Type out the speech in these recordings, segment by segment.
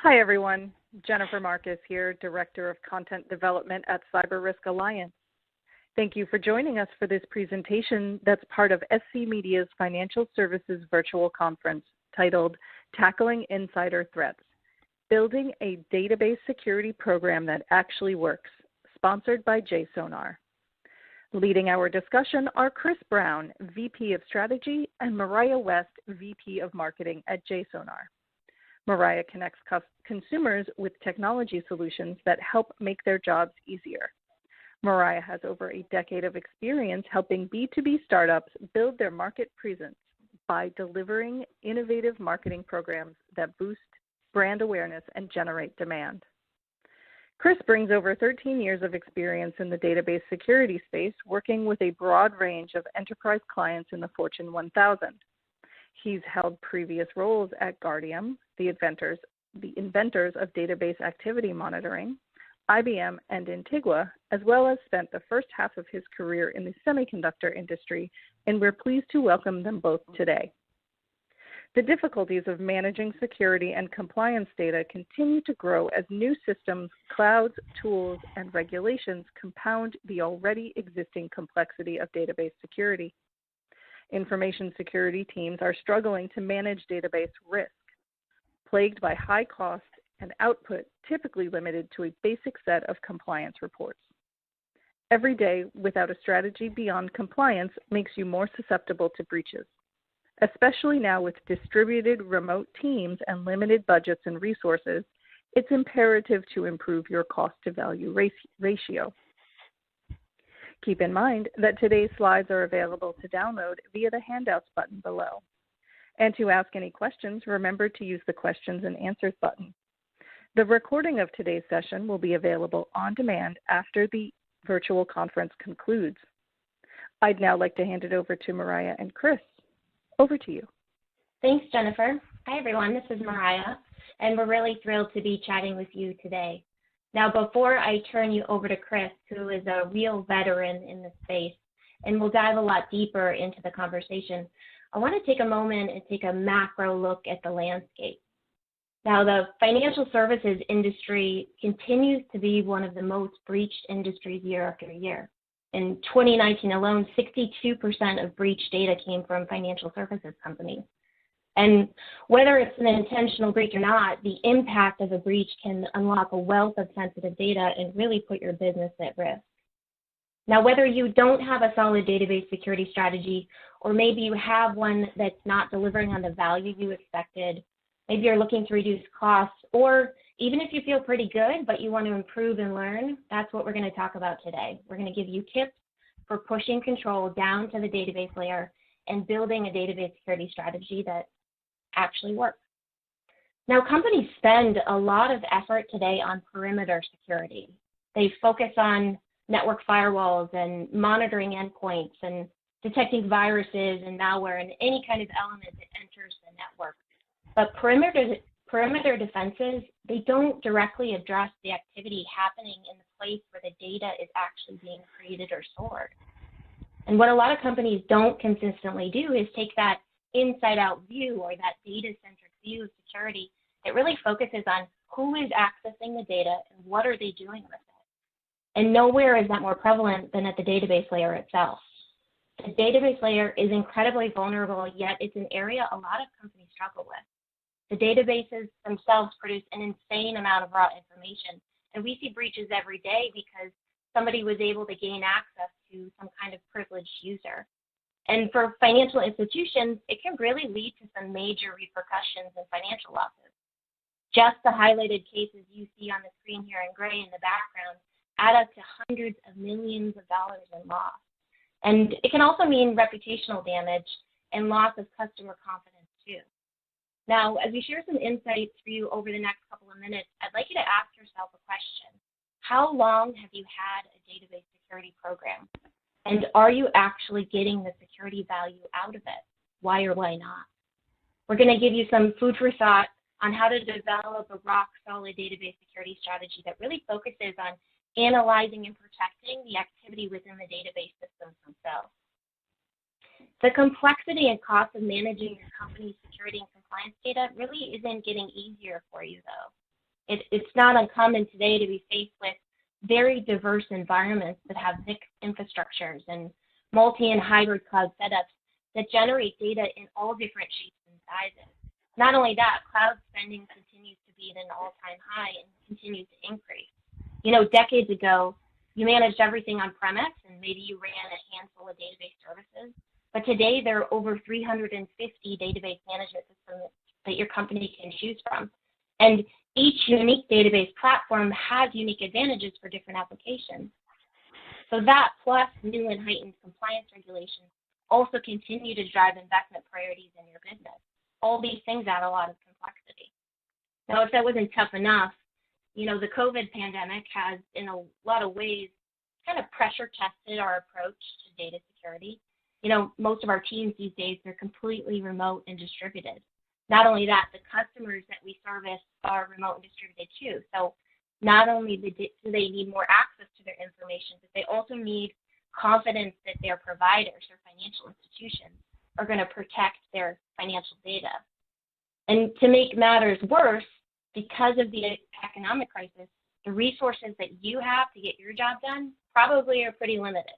Hi, everyone. Jennifer Marcus here, Director of Content Development at Cyber Risk Alliance. Thank you for joining us for this presentation that's part of SC Media's Financial Services Virtual Conference titled Tackling Insider Threats, Building a Database Security Program That Actually Works, sponsored by JSonar. Leading our discussion are Chris Brown, VP of Strategy, and Mariah West, VP of Marketing at JSonar. Mariah connects consumers with technology solutions that help make their jobs easier. Mariah has over a decade of experience helping B2B startups build their market presence by delivering innovative marketing programs that boost brand awareness and generate demand. Chris brings over 13 years of experience in the database security space, working with a broad range of enterprise clients in the Fortune 1000. He's held previous roles at Guardium, the inventors of database activity monitoring, IBM, and Antigua, as well as spent the first half of his career in the semiconductor industry, and we're pleased to welcome them both today. The difficulties of managing security and compliance data continue to grow as new systems, clouds, tools, and regulations compound the already existing complexity of database security. Information security teams are struggling to manage database risk, plagued by high cost and output typically limited to a basic set of compliance reports. Every day without a strategy beyond compliance makes you more susceptible to breaches. Especially now with distributed remote teams and limited budgets and resources, it's imperative to improve your cost-to-value ratio. Keep in mind that today's slides are available to download via the handouts button below. And to ask any questions, remember to use the questions and answers button. The recording of today's session will be available on demand after the virtual conference concludes. I'd now like to hand it over to Mariah and Chris. Over to you. Thanks, Jennifer. Hi, everyone. This is Mariah, and we're really thrilled to be chatting with you today. Now, before I turn you over to Chris, who is a real veteran in this space, and we'll dive a lot deeper into the conversation, I want to take a moment and take a macro look at the landscape. Now, the financial services industry continues to be one of the most breached industries year after year. In 2019 alone, 62% of breached data came from financial services companies. And whether it's an intentional breach or not, the impact of a breach can unlock a wealth of sensitive data and really put your business at risk. Now, whether you don't have a solid database security strategy, or maybe you have one that's not delivering on the value you expected, maybe you're looking to reduce costs, or even if you feel pretty good but you want to improve and learn, that's what we're going to talk about today. We're going to give you tips for pushing control down to the database layer and building a database security strategy that actually works. Now, companies spend a lot of effort today on perimeter security. They focus on network firewalls and monitoring endpoints and detecting viruses and malware and any kind of element that enters the network. But perimeter defenses, they don't directly address the activity happening in the place where the data is actually being created or stored. And what a lot of companies don't consistently do is take that inside-out view or that data-centric view of security that really focuses on who is accessing the data and what are they doing with it. And nowhere is that more prevalent than at the database layer itself. The database layer is incredibly vulnerable, yet it's an area a lot of companies struggle with. The databases themselves produce an insane amount of raw information, and we see breaches every day because somebody was able to gain access to some kind of privileged user. And for financial institutions, it can really lead to some major repercussions and financial losses. Just the highlighted cases you see on the screen here in gray in the background add up to hundreds of millions of dollars in loss. And it can also mean reputational damage and loss of customer confidence too. Now, as we share some insights for you over the next couple of minutes, I'd like you to ask yourself a question. How long have you had a database security program? And are you actually getting the security value out of it? Why or why not? We're going to give you some food for thought on how to develop a rock-solid database security strategy that really focuses on analyzing and protecting the activity within the database systems themselves. The complexity and cost of managing your company's security and compliance data really isn't getting easier for you, though. It's not uncommon today to be faced with very diverse environments that have mixed infrastructures and multi and hybrid cloud setups that generate data in all different shapes and sizes. Not only that, cloud spending continues to be at an all-time high and continues to increase. Decades ago, you managed everything on premise and maybe you ran a handful of database services. But today, there are over 350 database management systems that your company can choose from. And each unique database platform has unique advantages for different applications. So that plus new and heightened compliance regulations also continue to drive investment priorities in your business. All these things add a lot of complexity. Now, if that wasn't tough enough, the COVID pandemic has, in a lot of ways, kind of pressure tested our approach to data security. Most of our teams these days are completely remote and distributed. Not only that, the customers that we service are remote and distributed too. So not only do they need more access to their information, but they also need confidence that their providers or financial institutions are going to protect their financial data. And to make matters worse, because of the economic crisis, the resources that you have to get your job done probably are pretty limited.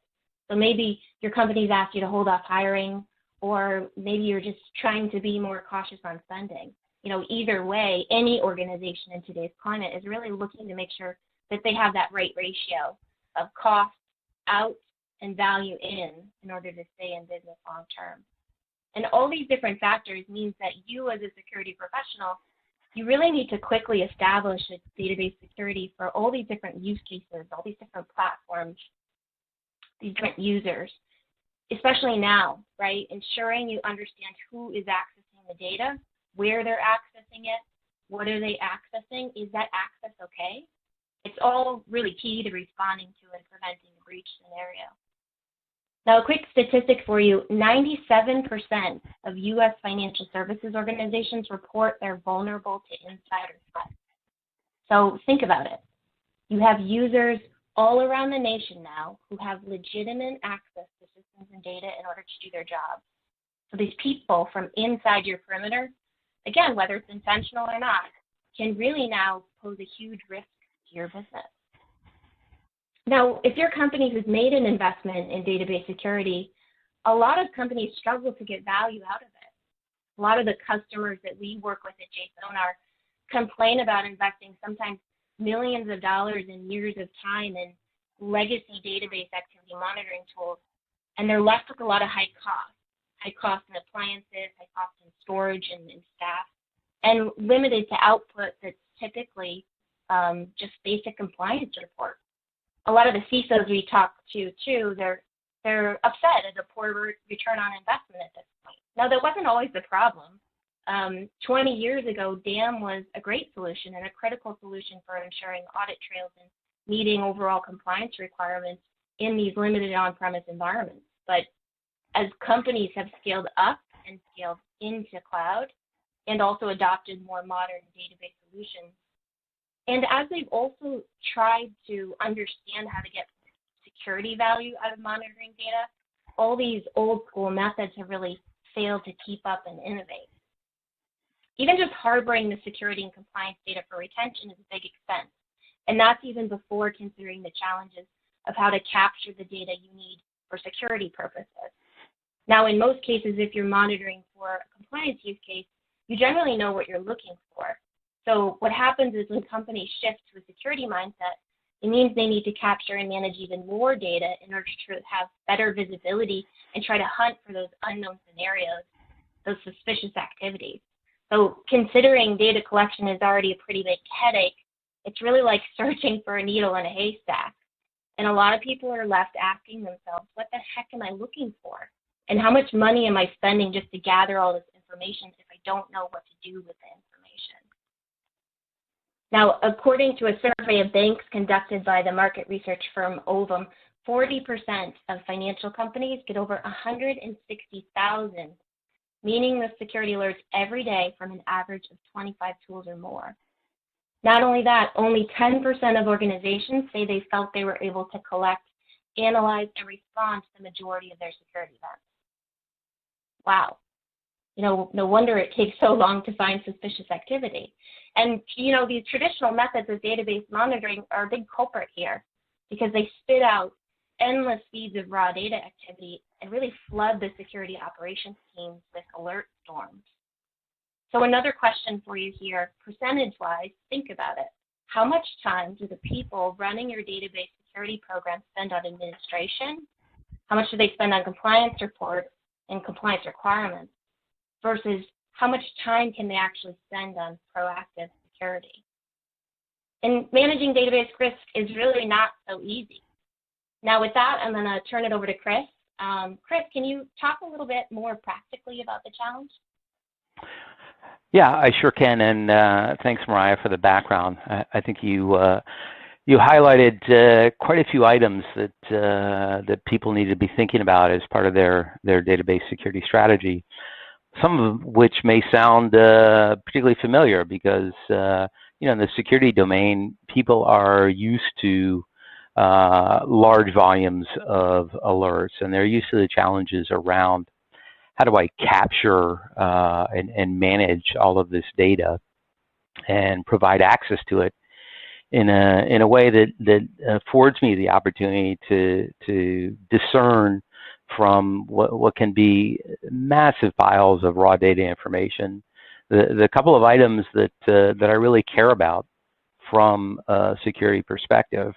So maybe your company's asked you to hold off hiring, or maybe you're just trying to be more cautious on spending. Either way, any organization in today's climate is really looking to make sure that they have that right ratio of cost out and value in order to stay in business long term. And all these different factors means that you as a security professional, you really need to quickly establish a database security for all these different use cases, all these different platforms, these different users, especially now, right? Ensuring you understand who is accessing the data, where they're accessing it, what are they accessing, is that access okay? It's all really key to responding to and preventing a breach scenario. Now, a quick statistic for you, 97% of U.S. financial services organizations report they're vulnerable to insider threats. So think about it. You have users all around the nation now who have legitimate access to systems and data in order to do their jobs. So these people from inside your perimeter, again, whether it's intentional or not, can really now pose a huge risk to your business. Now, if your company has made an investment in database security, a lot of companies struggle to get value out of it. A lot of the customers that we work with at JSonar complain about investing sometimes millions of dollars and years of time in legacy database activity monitoring tools, and they're left with a lot of high cost in appliances, high cost in storage and staff, and limited to output that's typically just basic compliance reports. A lot of the CISOs we talk to too, they're upset at the poor return on investment at this point. Now, that wasn't always the problem. 20 years ago, DAM was a great solution and a critical solution for ensuring audit trails and meeting overall compliance requirements in these limited on-premise environments. But as companies have scaled up and scaled into cloud and also adopted more modern database solutions, and as they've also tried to understand how to get security value out of monitoring data, all these old school methods have really failed to keep up and innovate. Even just harboring the security and compliance data for retention is a big expense, and that's even before considering the challenges of how to capture the data you need for security purposes. Now, in most cases, if you're monitoring for a compliance use case, you generally know what you're looking for. So what happens is when companies shift to a security mindset, it means they need to capture and manage even more data in order to have better visibility and try to hunt for those unknown scenarios, those suspicious activities. So considering data collection is already a pretty big headache, it's really like searching for a needle in a haystack. And a lot of people are left asking themselves, what the heck am I looking for? And how much money am I spending just to gather all this information if I don't know what to do with the information? Now, according to a survey of banks conducted by the market research firm Ovum, 40% of financial companies get over 160,000 meaningless security alerts every day from an average of 25 tools or more. Not only that, only 10% of organizations say they felt they were able to collect, analyze, and respond to the majority of their security events. Wow. No wonder it takes so long to find suspicious activity. And, these traditional methods of database monitoring are a big culprit here because they spit out endless feeds of raw data activity and really flood the security operations teams with alert storms. So another question for you here, percentage-wise, think about it. How much time do the people running your database security program spend on administration? How much do they spend on compliance reports and compliance requirements versus how much time can they actually spend on proactive security? And managing database risk is really not so easy. Now with that, I'm going to turn it over to Chris. Chris, can you talk a little bit more practically about the challenge? Yeah, I sure can, and thanks, Mariah, for the background. I think you highlighted quite a few items that people need to be thinking about as part of their database security strategy. Some of which may sound particularly familiar because in the security domain, people are used to large volumes of alerts, and they're used to the challenges around how do I capture and manage all of this data and provide access to it in a way that affords me the opportunity to discern from what can be massive piles of raw data information. The couple of items that I really care about from a security perspective.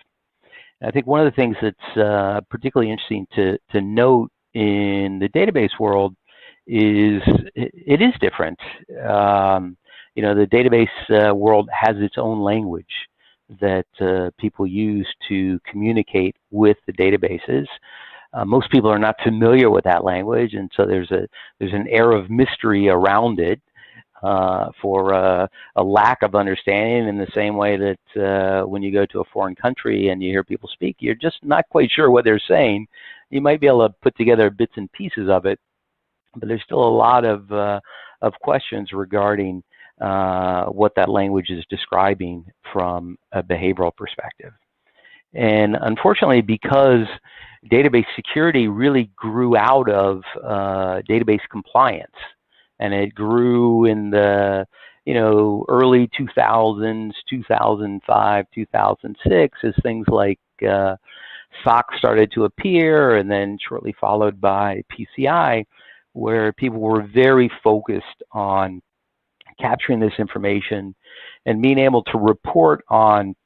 I think one of the things that's particularly interesting to note in the database world is it is different. The database world has its own language that people use to communicate with the databases. Most people are not familiar with that language, and so there's an air of mystery around it for a lack of understanding, in the same way that when you go to a foreign country and you hear people speak, you're just not quite sure what they're saying. You might be able to put together bits and pieces of it, but there's still a lot of questions regarding what that language is describing from a behavioral perspective. And unfortunately, because database security really grew out of database compliance, and it grew in the early 2000s, 2005, 2006, as things like SOC started to appear, and then shortly followed by PCI, where people were very focused on capturing this information and being able to report on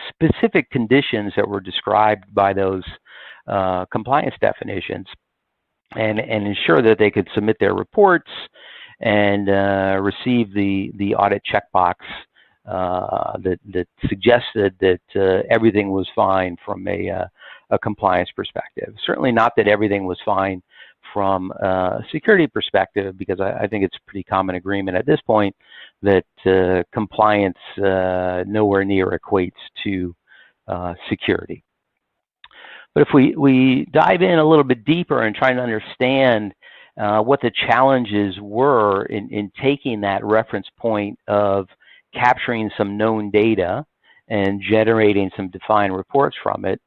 specific conditions that were described by those compliance definitions, and ensure that they could submit their reports and receive the audit checkbox that suggested that everything was fine from a compliance perspective. Certainly not that everything was fine from a security perspective, because I think it's pretty common agreement at this point that compliance nowhere near equates to security. But if we dive in a little bit deeper and try to understand what the challenges were in taking that reference point of capturing some known data and generating some defined reports from it,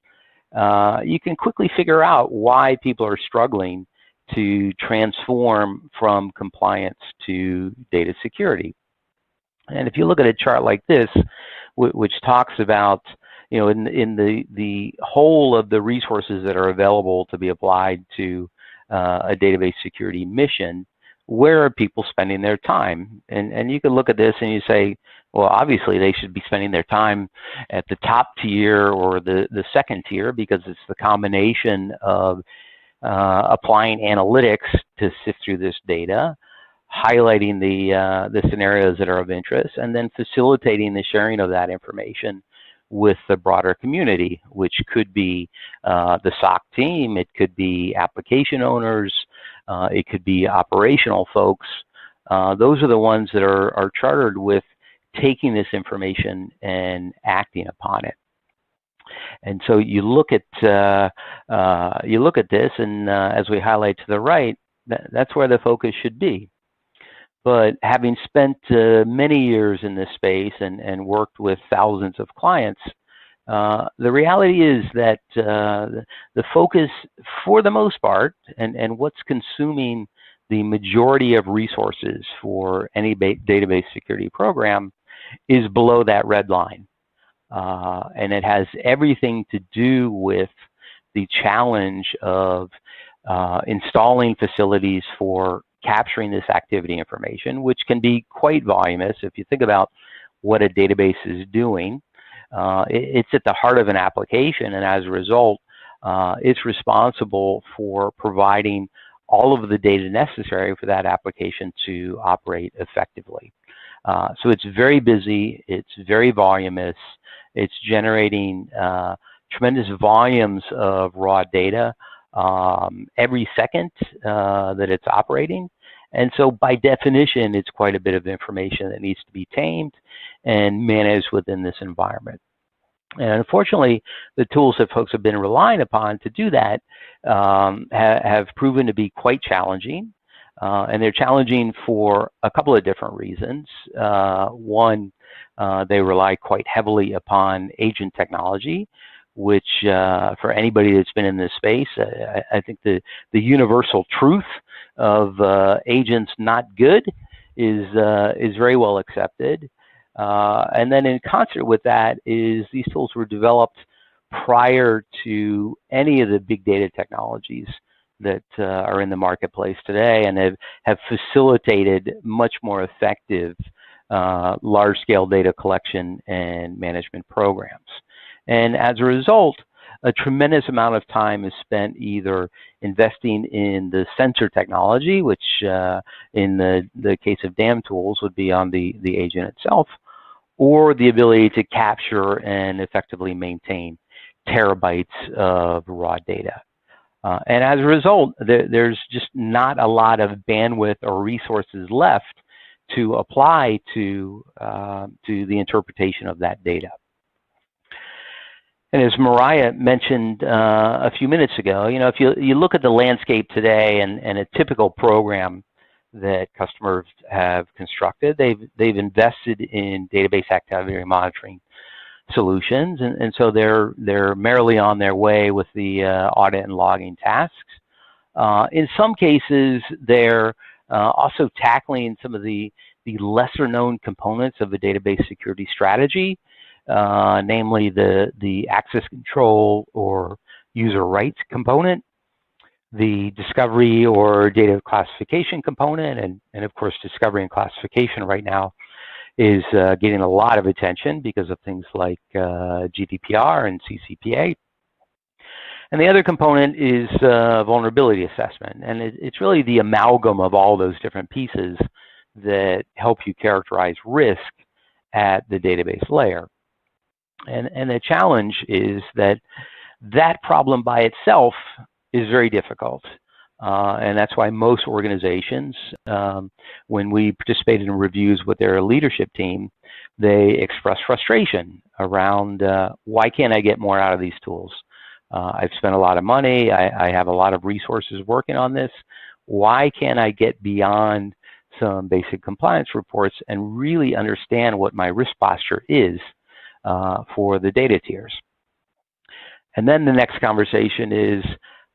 you can quickly figure out why people are struggling to transform from compliance to data security. And if you look at a chart like this, which talks about, in the whole of the resources that are available to be applied to a database security mission, where are people spending their time? And you can look at this and you say, well, obviously they should be spending their time at the top tier or the second tier, because it's the combination of applying analytics to sift through this data, highlighting the scenarios that are of interest, and then facilitating the sharing of that information with the broader community, which could be the SOC team, it could be application owners, it could be operational folks. Those are the ones that are chartered with taking this information and acting upon it. And so you look at this, and as we highlight to the right, that's where the focus should be. But having spent many years in this space and worked with thousands of clients, the reality is that the focus, for the most part, and what's consuming the majority of resources for any database security program is below that red line. And it has everything to do with the challenge of installing facilities for capturing this activity information, which can be quite voluminous. If you think about what a database is doing, it's at the heart of an application, and as a result, it's responsible for providing all of the data necessary for that application to operate effectively. So it's very busy, it's very voluminous, it's generating tremendous volumes of raw data every second that it's operating. And so by definition, it's quite a bit of information that needs to be tamed and managed within this environment. And unfortunately, the tools that folks have been relying upon to do that have proven to be quite challenging. And they're challenging for a couple of different reasons. One, they rely quite heavily upon agent technology, which for anybody that's been in this space, I think the universal truth of agents not good is very well accepted. And then in concert with that is these tools were developed prior to any of the big data technologies that are in the marketplace today, and have facilitated much more effective large-scale data collection and management programs. And as a result, a tremendous amount of time is spent either investing in the sensor technology, which in the case of DAM tools would be on the agent itself, or the ability to capture and effectively maintain terabytes of raw data. And as a result, there's just not a lot of bandwidth or resources left to apply to the interpretation of that data. And as Mariah mentioned a few minutes ago, you know, if you look at the landscape today and a typical program that customers have constructed, they've invested in database activity monitoring solutions, and so they're merrily on their way with the audit and logging tasks. In some cases, they're also tackling some of the lesser known components of a database security strategy, namely the access control or user rights component, the discovery or data classification component, and of course discovery and classification right now is getting a lot of attention because of things like GDPR and CCPA. And the other component is vulnerability assessment. And it's really the amalgam of all those different pieces that help you characterize risk at the database layer. And the challenge is that problem by itself is very difficult. And that's why most organizations, when we participated in reviews with their leadership team, they express frustration around why can't I get more out of these tools? I've spent a lot of money. I have a lot of resources working on this. Why can't I get beyond some basic compliance reports and really understand what my risk posture is for the data tiers? And then the next conversation is,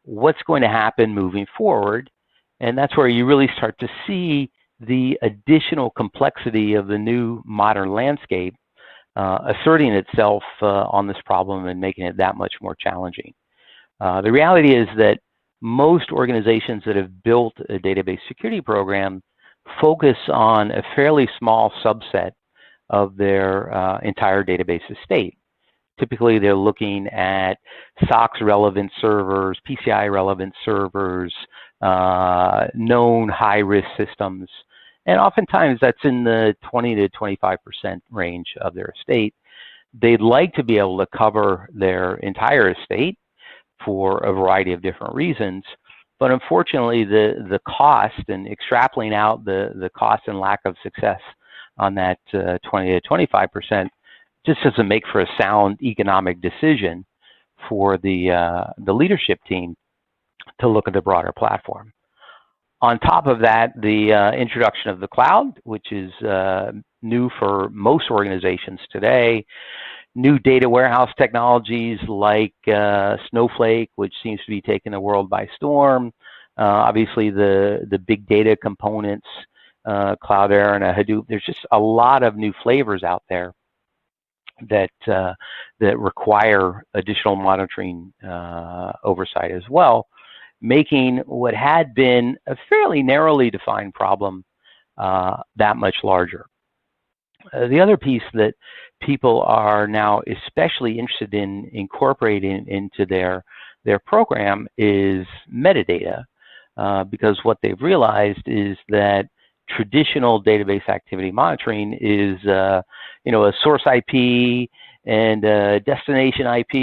what's going to happen moving forward? And that's where you really start to see the additional complexity of the new modern landscape asserting itself on this problem and making it that much more challenging. The reality is that most organizations that have built a database security program focus on a fairly small subset of their entire database estate. Typically, they're looking at SOX relevant servers, PCI relevant servers, known high-risk systems, and oftentimes that's in the 20 to 25% range of their estate. They'd like to be able to cover their entire estate for a variety of different reasons, but unfortunately, the cost and extrapolating out the cost and lack of success on that 20 to 25% just doesn't make for a sound economic decision for the leadership team to look at the broader platform. On top of that, the introduction of the cloud, which is new for most organizations today, new data warehouse technologies like Snowflake, which seems to be taking the world by storm, Obviously, the big data components, Cloudera and a Hadoop. There's just a lot of new flavors out there that that require additional monitoring oversight as well, making what had been a fairly narrowly defined problem that much larger. The other piece that people are now especially interested in incorporating into their program is metadata, because what they've realized is that traditional database activity monitoring is, you know, a source IP and a destination IP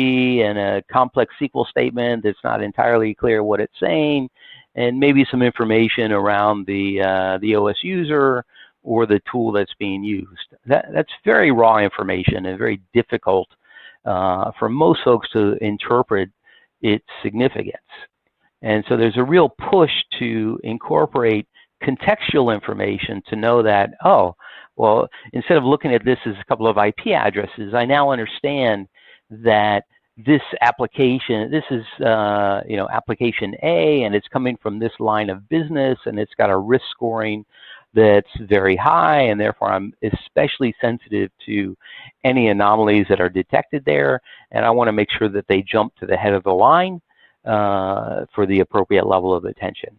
and a complex SQL statement that's not entirely clear what it's saying, and maybe some information around the OS user or the tool that's being used. That's very raw information and very difficult for most folks to interpret its significance. And so there's a real push to incorporate contextual information to know that, oh, well, instead of looking at this as a couple of IP addresses, I now understand that this application, this is you know, application A, and it's coming from this line of business, and it's got a risk scoring that's very high, and therefore I'm especially sensitive to any anomalies that are detected there, and I want to make sure that they jump to the head of the line for the appropriate level of attention.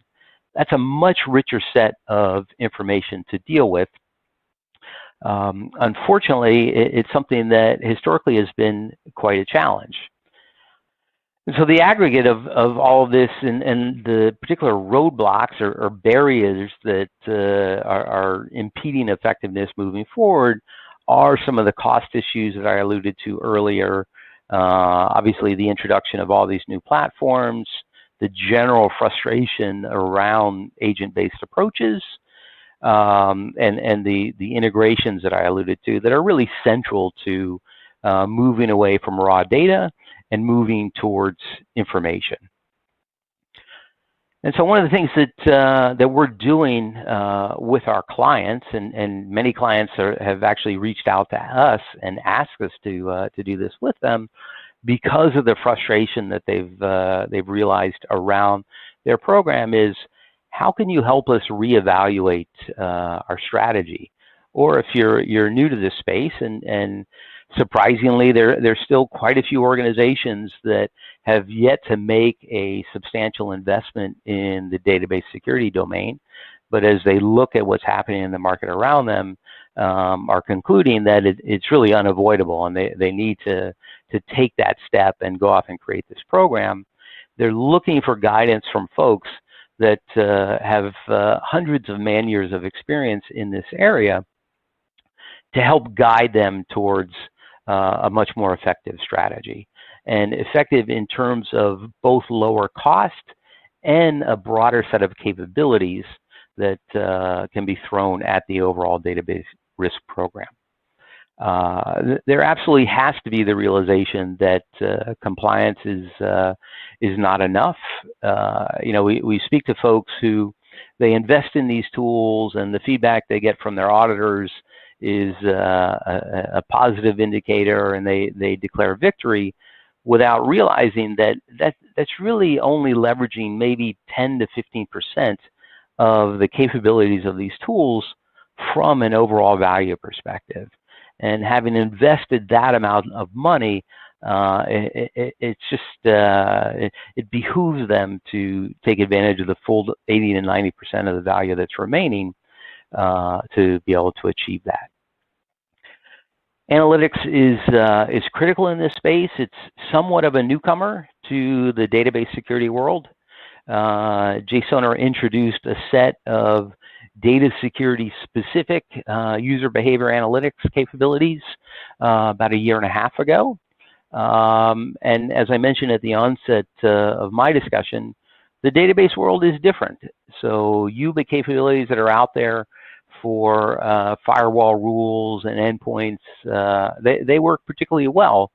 That's a much richer set of information to deal with. Unfortunately, it's something that historically has been quite a challenge. And so the aggregate of all of this and the particular roadblocks or barriers that are impeding effectiveness moving forward are some of the cost issues that I alluded to earlier. Obviously, the introduction of all these new platforms, the general frustration around agent-based approaches, and the integrations that I alluded to that are really central to moving away from raw data and moving towards information. And so one of the things that we're doing with our clients, and many clients have actually reached out to us and asked us to do this with them because of the frustration that they've realized around their program, is how can you help us reevaluate our strategy? Or if you're new to this space, and surprisingly, there's still quite a few organizations that have yet to make a substantial investment in the database security domain, but as they look at what's happening in the market around them, are concluding that it's really unavoidable, and they need to take that step and go off and create this program. They're looking for guidance from folks that have hundreds of man-years of experience in this area to help guide them towards a much more effective strategy, and effective in terms of both lower cost and a broader set of capabilities that can be thrown at the overall database risk program. There absolutely has to be the realization that compliance is not enough. You know, we speak to folks who they invest in these tools, and the feedback they get from their auditors is a positive indicator, and they declare victory without realizing that that's really only leveraging maybe 10 to 15% of the capabilities of these tools from an overall value perspective. And having invested that amount of money, it's just it behooves them to take advantage of the full 80 to 90% of the value that's remaining to be able to achieve that. Analytics is critical in this space. It's somewhat of a newcomer to the database security world. JSONR introduced a set of data security specific user behavior analytics capabilities about 1.5 years ago. And as I mentioned at the onset of my discussion, the database world is different. So UBA capabilities that are out there for firewall rules and endpoints, they work particularly well,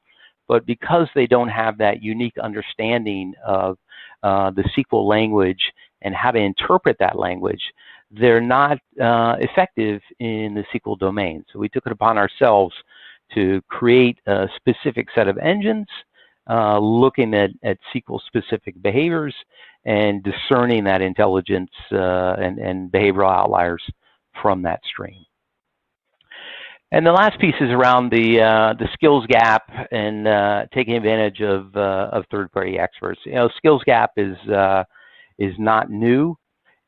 but because they don't have that unique understanding of the SQL language and how to interpret that language, they're not effective in the SQL domain. So we took it upon ourselves to create a specific set of engines looking at SQL specific behaviors and discerning that intelligence and behavioral outliers from that stream. And the last piece is around the skills gap and taking advantage of third-party experts. You know, skills gap is not new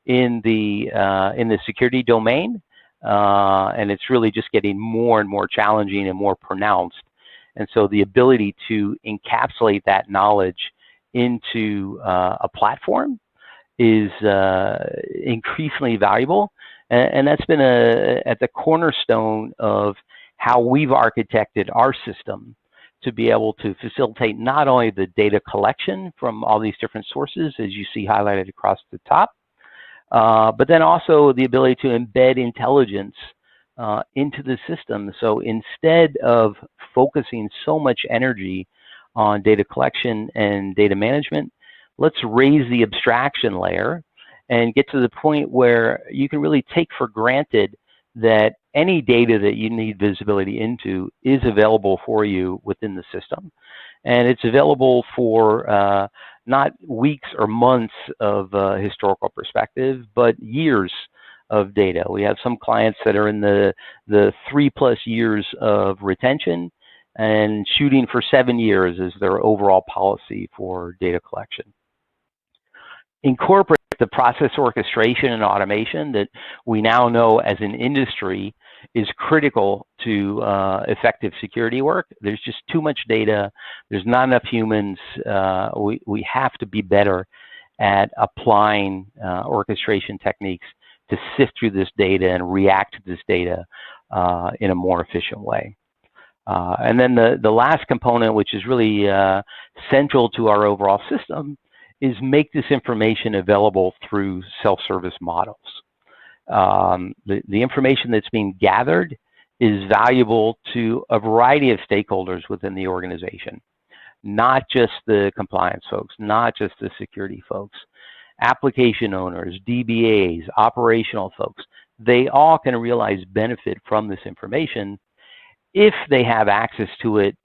in the security domain, and it's really just getting more and more challenging and more pronounced. And so the ability to encapsulate that knowledge into a platform is increasingly valuable. And that's been at the cornerstone of how we've architected our system to be able to facilitate not only the data collection from all these different sources, as you see highlighted across the top, but then also the ability to embed intelligence into the system. So instead of focusing so much energy on data collection and data management, let's raise the abstraction layer and get to the point where you can really take for granted that any data that you need visibility into is available for you within the system. And it's available for not weeks or months of historical perspective, but years of data. We have some clients that are in the 3+ years of retention and shooting for 7 years as their overall policy for data collection. Incorporate the process orchestration and automation that we now know as an industry is critical to effective security work. There's just too much data. There's not enough humans. We have to be better at applying orchestration techniques to sift through this data and react to this data in a more efficient way. And then the last component, which is really central to our overall system, is make this information available through self-service models. The information that's being gathered is valuable to a variety of stakeholders within the organization, not just the compliance folks, not just the security folks, application owners, DBAs, operational folks. They all can realize benefit from this information if they have access to it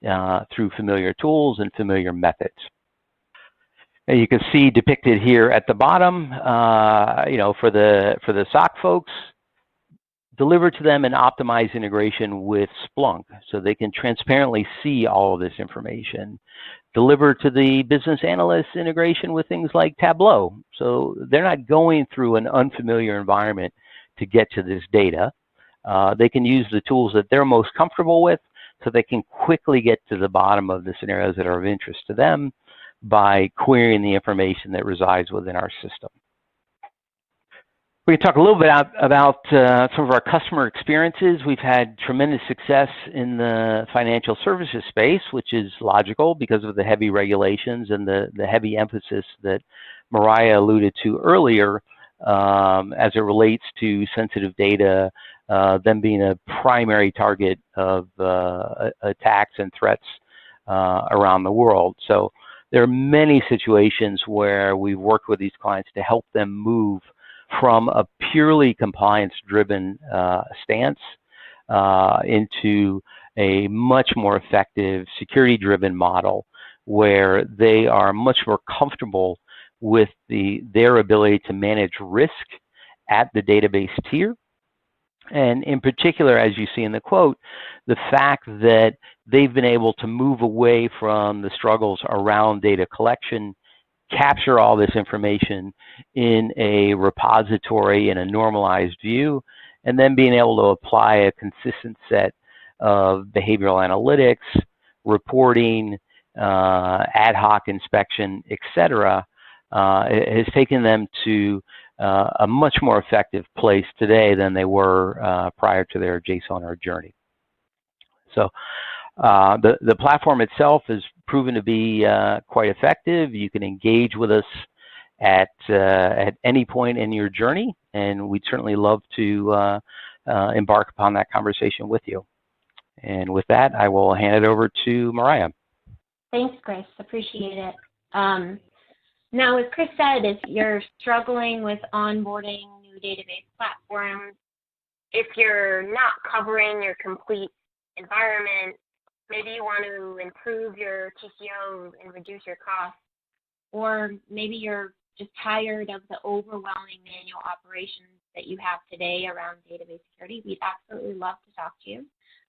through familiar tools and familiar methods. And you can see depicted here at the bottom, you know, for the SOC folks, deliver to them an optimized integration with Splunk so they can transparently see all of this information. Deliver to the business analysts integration with things like Tableau, so they're not going through an unfamiliar environment to get to this data. They can use the tools that they're most comfortable with so they can quickly get to the bottom of the scenarios that are of interest to them by querying the information that resides within our system. We can talk a little bit about some of our customer experiences. We've had tremendous success in the financial services space, which is logical because of the heavy regulations and the heavy emphasis that Mariah alluded to earlier as it relates to sensitive data, them being a primary target of attacks and threats around the world. So there are many situations where we've worked with these clients to help them move from a purely compliance-driven stance into a much more effective security-driven model where they are much more comfortable with their ability to manage risk at the database tier. And in particular, as you see in the quote, the fact that they've been able to move away from the struggles around data collection, capture all this information in a repository in a normalized view, and then being able to apply a consistent set of behavioral analytics, reporting, ad hoc inspection, etc., has taken them to a much more effective place today than they were prior to their JSON journey. So the platform itself has proven to be quite effective. You can engage with us at any point in your journey, and we'd certainly love to embark upon that conversation with you. And with that, I will hand it over to Mariah. Thanks, Chris. Appreciate it. Now, as Chris said, if you're struggling with onboarding new database platforms, if you're not covering your complete environment, maybe you want to improve your TCO and reduce your costs, or maybe you're just tired of the overwhelming manual operations that you have today around database security, we'd absolutely love to talk to you.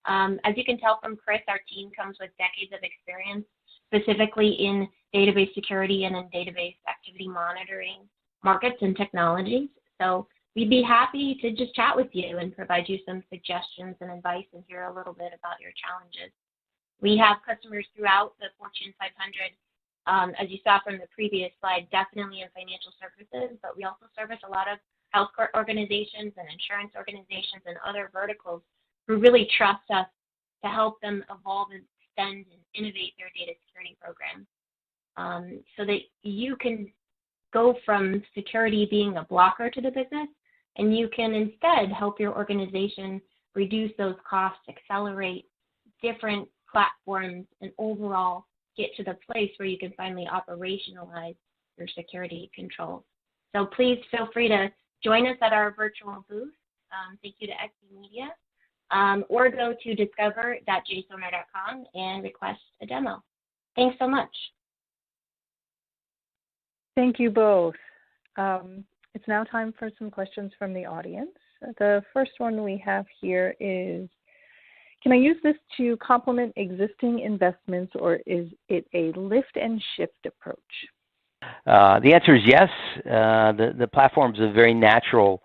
As you can tell from Chris, our team comes with decades of experience, specifically in database security and in database activity monitoring markets and technologies. So we'd be happy to just chat with you and provide you some suggestions and advice and hear a little bit about your challenges. We have customers throughout the Fortune 500, as you saw from the previous slide, definitely in financial services, but we also service a lot of healthcare organizations and insurance organizations and other verticals who really trust us to help them evolve and extend and innovate their data security program, so that you can go from security being a blocker to the business, and you can instead help your organization reduce those costs, accelerate different platforms, and overall get to the place where you can finally operationalize your security controls. So please feel free to join us at our virtual booth. Thank you to XC Media. Or go to discover.jsonar.com and request a demo. Thanks so much. Thank you both. It's now time for some questions from the audience. The first one we have here is, can I use this to complement existing investments, or is it a lift and shift approach? The answer is yes. The platform is a very natural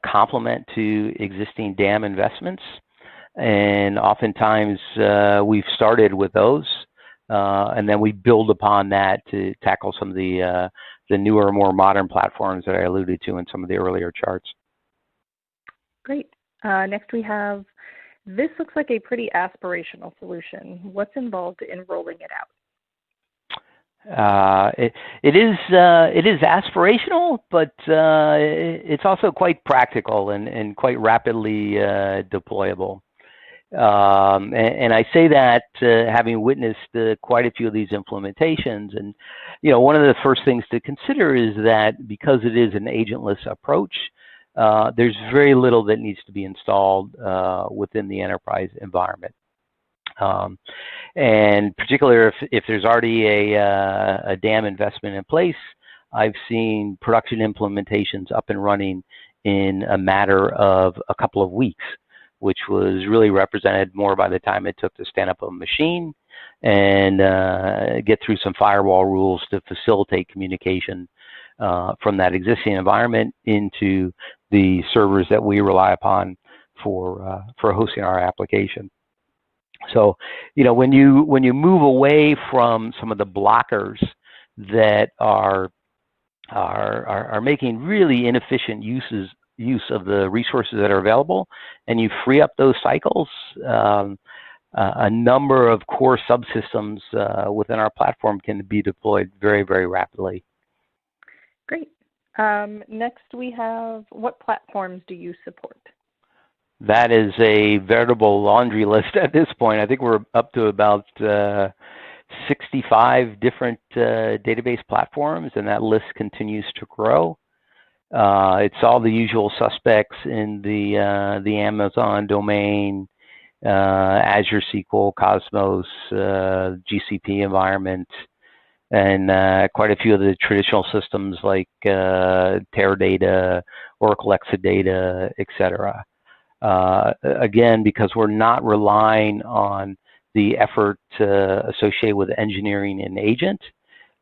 complement to existing DAM investments, and oftentimes we've started with those, and then we build upon that to tackle some of the newer, more modern platforms that I alluded to in some of the earlier charts. Great. Next we have, this looks like a pretty aspirational solution. What's involved in rolling it out? It is aspirational, but it's also quite practical and quite rapidly deployable. And I say that having witnessed quite a few of these implementations. And one of the first things to consider is that because it is an agentless approach, there's very little that needs to be installed within the enterprise environment. And particularly if there's already a DAM investment in place, I've seen production implementations up and running in a matter of a couple of weeks, which was really represented more by the time it took to stand up a machine and get through some firewall rules to facilitate communication from that existing environment into the servers that we rely upon for hosting our application. So, when you move away from some of the blockers that are making really inefficient use of the resources that are available, and you free up those cycles, a number of core subsystems within our platform can be deployed very, very rapidly. Great. Next we have, what platforms do you support? That is a veritable laundry list at this point. I think we're up to about 65 different database platforms, and that list continues to grow. It's all the usual suspects in the Amazon domain, Azure SQL, Cosmos, GCP environment, and quite a few of the traditional systems like Teradata, Oracle Exadata, etc. Again, because we're not relying on the effort associated with engineering an agent,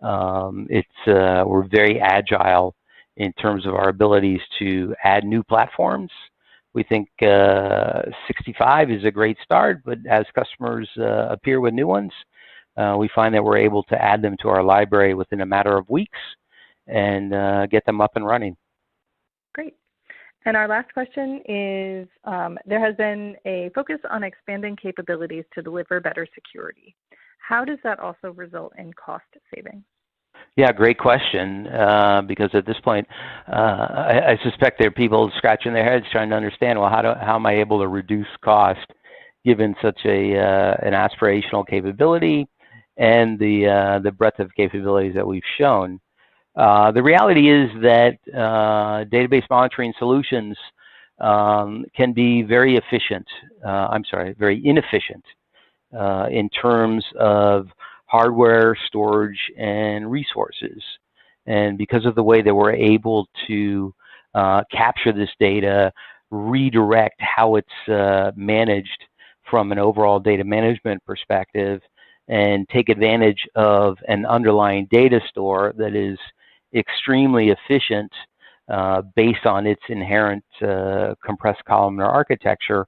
we're very agile in terms of our abilities to add new platforms. We think 65 is a great start, but as customers appear with new ones, we find that we're able to add them to our library within a matter of weeks and get them up and running. Great. And our last question is, there has been a focus on expanding capabilities to deliver better security. How does that also result in cost savings? Yeah, great question, because at this point, I suspect there are people scratching their heads trying to understand, well, how am I able to reduce cost given such an aspirational capability and the breadth of capabilities that we've shown. The reality is that database monitoring solutions can be very inefficient in terms of hardware, storage, and resources. And because of the way that we're able to capture this data, redirect how it's managed from an overall data management perspective, and take advantage of an underlying data store that is extremely efficient based on its inherent compressed columnar architecture,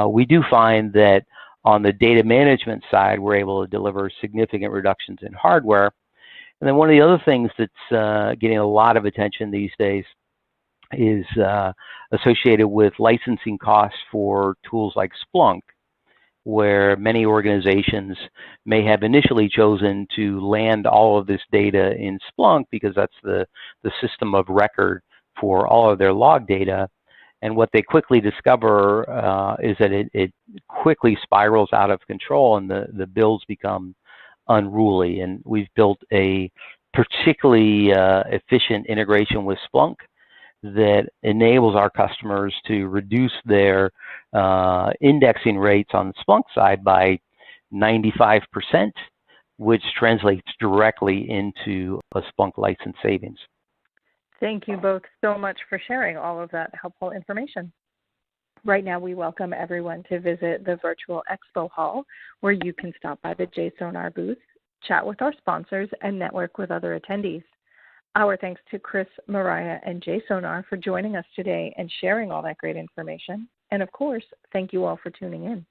we do find that on the data management side, we're able to deliver significant reductions in hardware. And then one of the other things that's getting a lot of attention these days is associated with licensing costs for tools like Splunk, where many organizations may have initially chosen to land all of this data in Splunk because that's the system of record for all of their log data. And what they quickly discover is that it quickly spirals out of control and the bills become unruly. And we've built a particularly efficient integration with Splunk that enables our customers to reduce their indexing rates on the Splunk side by 95%, which translates directly into a Splunk license savings. Thank you both so much for sharing all of that helpful information. Right now, we welcome everyone to visit the virtual expo hall, where you can stop by the JSonar booth, chat with our sponsors, and network with other attendees. Our thanks to Chris, Mariah, and JSonar for joining us today and sharing all that great information. And of course, thank you all for tuning in.